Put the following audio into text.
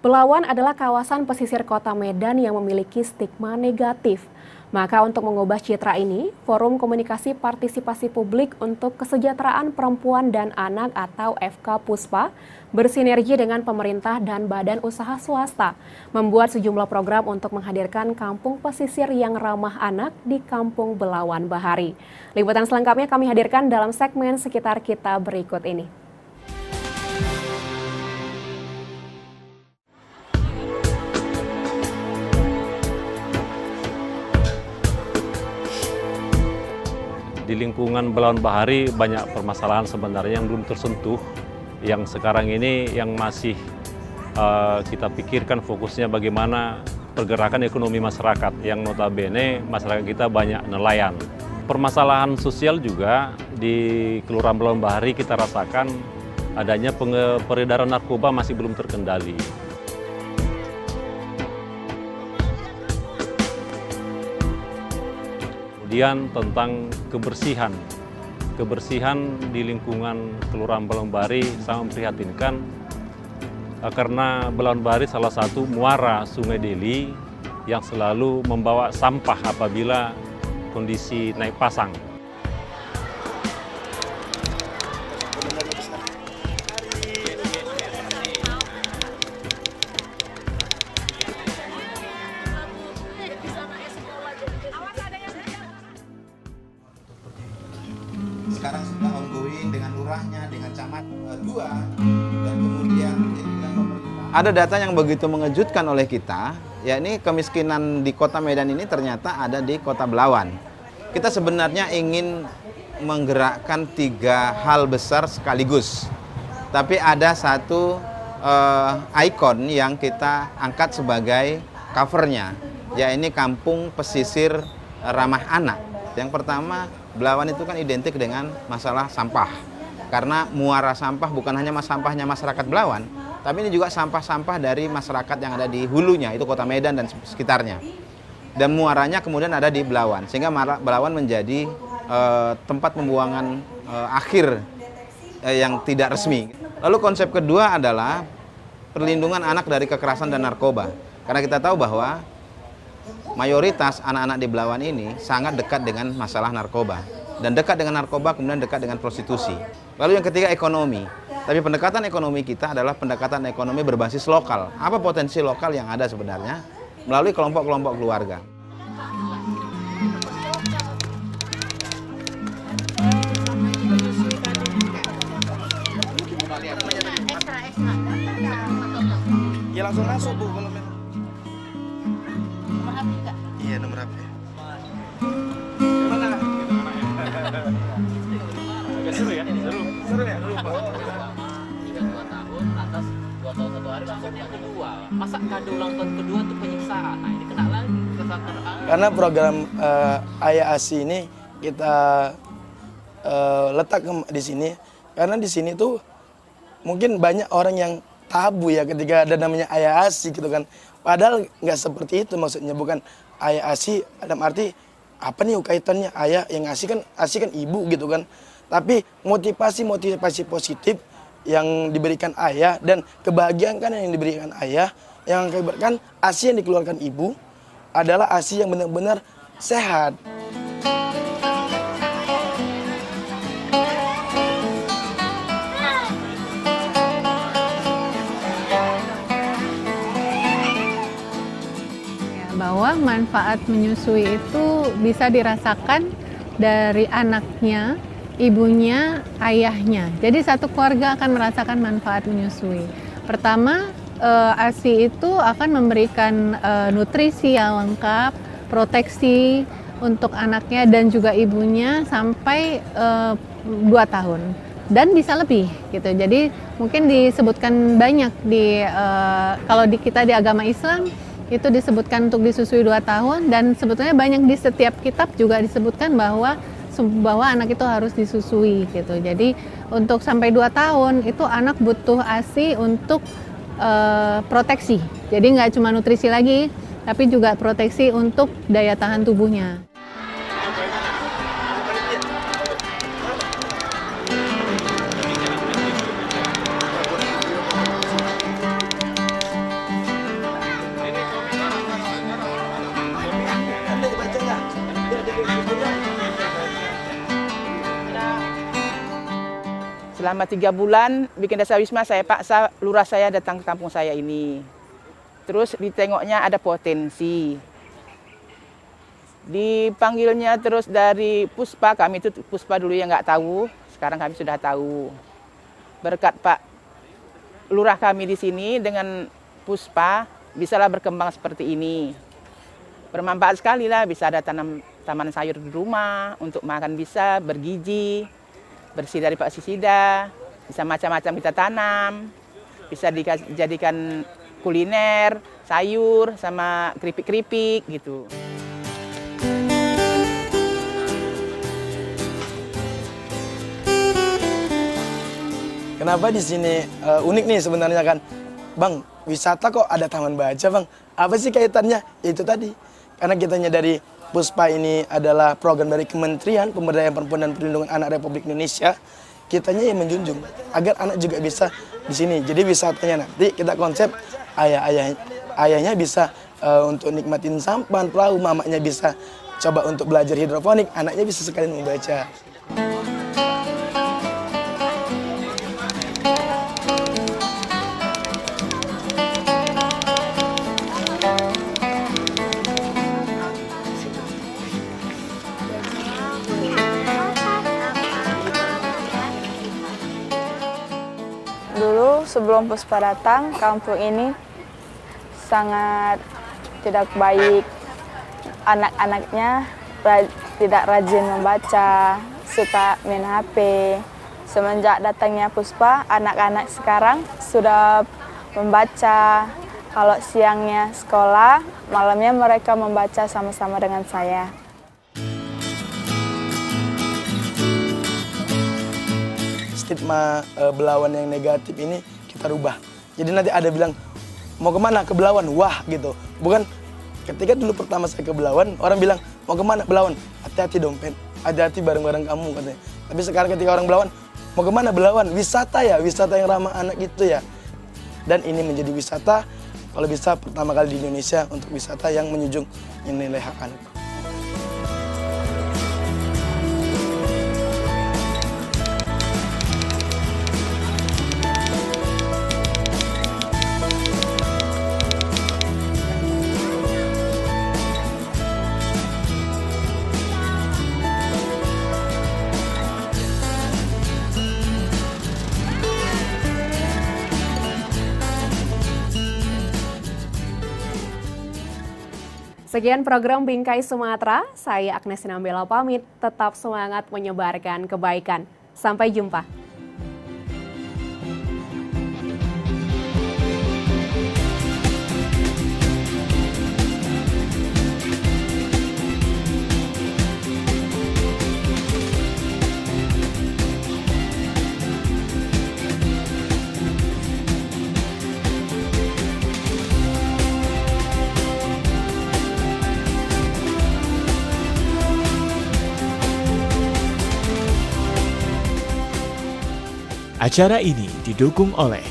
Belawan adalah kawasan pesisir kota Medan yang memiliki stigma negatif. Maka untuk mengubah citra ini, Forum Komunikasi Partisipasi Publik untuk Kesejahteraan Perempuan dan Anak atau FK Puspa bersinergi dengan pemerintah dan badan usaha swasta membuat sejumlah program untuk menghadirkan kampung pesisir yang ramah anak di Kampung Belawan Bahari. Liputan selengkapnya kami hadirkan dalam segmen Sekitar Kita berikut ini. Di lingkungan Belawan Bahari banyak permasalahan sebenarnya yang belum tersentuh, yang sekarang ini yang masih kita pikirkan fokusnya bagaimana pergerakan ekonomi masyarakat, yang notabene masyarakat kita banyak nelayan. Permasalahan sosial juga di Kelurahan Belawan Bahari kita rasakan adanya peredaran narkoba masih belum terkendali. Kemudian tentang kebersihan di lingkungan Kelurahan Belawan Bahari sangat memprihatinkan karena Belawan Bahari salah satu muara Sungai Deli yang selalu membawa sampah apabila kondisi naik pasang. Sekarang sudah ongoing dengan lurahnya, dengan camat 2, dan kemudian ada data yang begitu mengejutkan oleh kita, yakni kemiskinan di kota Medan ini ternyata ada di kota Belawan. Kita sebenarnya ingin menggerakkan 3 hal besar sekaligus, tapi ada satu ikon yang kita angkat sebagai covernya, yaitu kampung pesisir ramah anak. Yang pertama, Belawan itu kan identik dengan masalah sampah. Karena muara sampah bukan hanya sampahnya masyarakat Belawan, tapi ini juga sampah-sampah dari masyarakat yang ada di hulunya, itu kota Medan dan sekitarnya. Dan muaranya kemudian ada di Belawan, sehingga Belawan menjadi tempat pembuangan akhir yang tidak resmi. Lalu konsep kedua adalah perlindungan anak dari kekerasan dan narkoba. Karena kita tahu bahwa mayoritas anak-anak di Belawan ini sangat dekat dengan masalah narkoba. Dan dekat dengan narkoba kemudian dekat dengan prostitusi. Lalu yang ketiga ekonomi. Tapi pendekatan ekonomi kita adalah pendekatan ekonomi berbasis lokal. Apa potensi lokal yang ada sebenarnya? Melalui kelompok-kelompok keluarga. Ya langsung masuk Bu kalau nomor HP enggak? iya nomor HP. Gimana? Agak seru ya? Seru ya? Seru Pak. 2 tahun atas 2 tahun 1 hari langsung yang kedua. Masa kado ulang tahun kedua itu penyiksaan? Nah ini kena lagi kesalahan. Karena program Ayah Asi ini kita letak di sini karena di sini tuh mungkin banyak orang yang tabu ya ketika ada namanya Ayah Asi gitu kan. Padahal nggak seperti itu maksudnya, bukan ayah ASI dalam arti apa nih kaitannya ayah yang ASI kan ibu gitu kan. Tapi motivasi positif yang diberikan ayah dan kebahagiaan kan yang diberikan ayah, yang mengakibatkan ASI yang dikeluarkan ibu adalah ASI yang benar-benar sehat. Bahwa manfaat menyusui itu bisa dirasakan dari anaknya, ibunya, ayahnya. Jadi satu keluarga akan merasakan manfaat menyusui. Pertama, ASI itu akan memberikan nutrisi yang lengkap, proteksi untuk anaknya dan juga ibunya sampai 2 tahun. Dan bisa lebih gitu. Jadi mungkin disebutkan banyak kalau kita di agama Islam itu disebutkan untuk disusui 2 tahun dan sebetulnya banyak di setiap kitab juga disebutkan bahwa anak itu harus disusui gitu. Jadi untuk sampai 2 tahun itu anak butuh ASI untuk proteksi. Jadi nggak cuma nutrisi lagi, tapi juga proteksi untuk daya tahan tubuhnya. Selama 3 bulan bikin dasar wisma, saya paksa lurah saya datang ke kampung saya ini. Terus ditengoknya ada potensi. Dipanggilnya terus dari Puspa, kami itu Puspa dulu yang nggak tahu, sekarang kami sudah tahu. Berkat Pak Lurah kami di sini dengan Puspa, bisalah berkembang seperti ini. Bermanfaat sekali lah, bisa ada taman sayur di rumah, untuk makan bisa, bergizi, bersih dari pestisida, bisa macam-macam kita tanam, bisa dijadikan kuliner, sayur, sama keripik-keripik gitu. Kenapa di sini unik nih sebenarnya kan, Bang, wisata kok ada taman baca, Bang? Apa sih kaitannya? Itu tadi, karena kitanya dari Puspa ini adalah program dari Kementerian Pemberdayaan Perempuan dan Perlindungan Anak Republik Indonesia. Kitanya yang menjunjung agar anak juga bisa di sini. Jadi wisatanya nanti kita konsep ayahnya bisa untuk nikmatin sampan perahu, mamanya bisa coba untuk belajar hidroponik, anaknya bisa sekalian membaca. Dulu sebelum Puspa datang, kampung ini sangat tidak baik. Anak-anaknya tidak rajin membaca, suka main HP. Semenjak datangnya Puspa, anak-anak sekarang sudah membaca. Kalau siangnya sekolah, malamnya mereka membaca sama-sama dengan saya. Stigma Belawan yang negatif ini kita rubah. Jadi nanti ada bilang, mau kemana? Ke Belawan, wah gitu. Bukan ketika dulu pertama saya ke Belawan, orang bilang, mau kemana? Belawan, hati-hati dompet, hati-hati bareng-bareng kamu katanya. Tapi sekarang ketika orang Belawan, mau kemana? Belawan, wisata ya, wisata yang ramah anak gitu ya. Dan ini menjadi wisata, kalau bisa pertama kali di Indonesia untuk wisata yang menjunjung nilai hak anak. Sekian program Bingkai Sumatera, saya Agnes Sinambela pamit, tetap semangat menyebarkan kebaikan. Sampai jumpa. Acara ini didukung oleh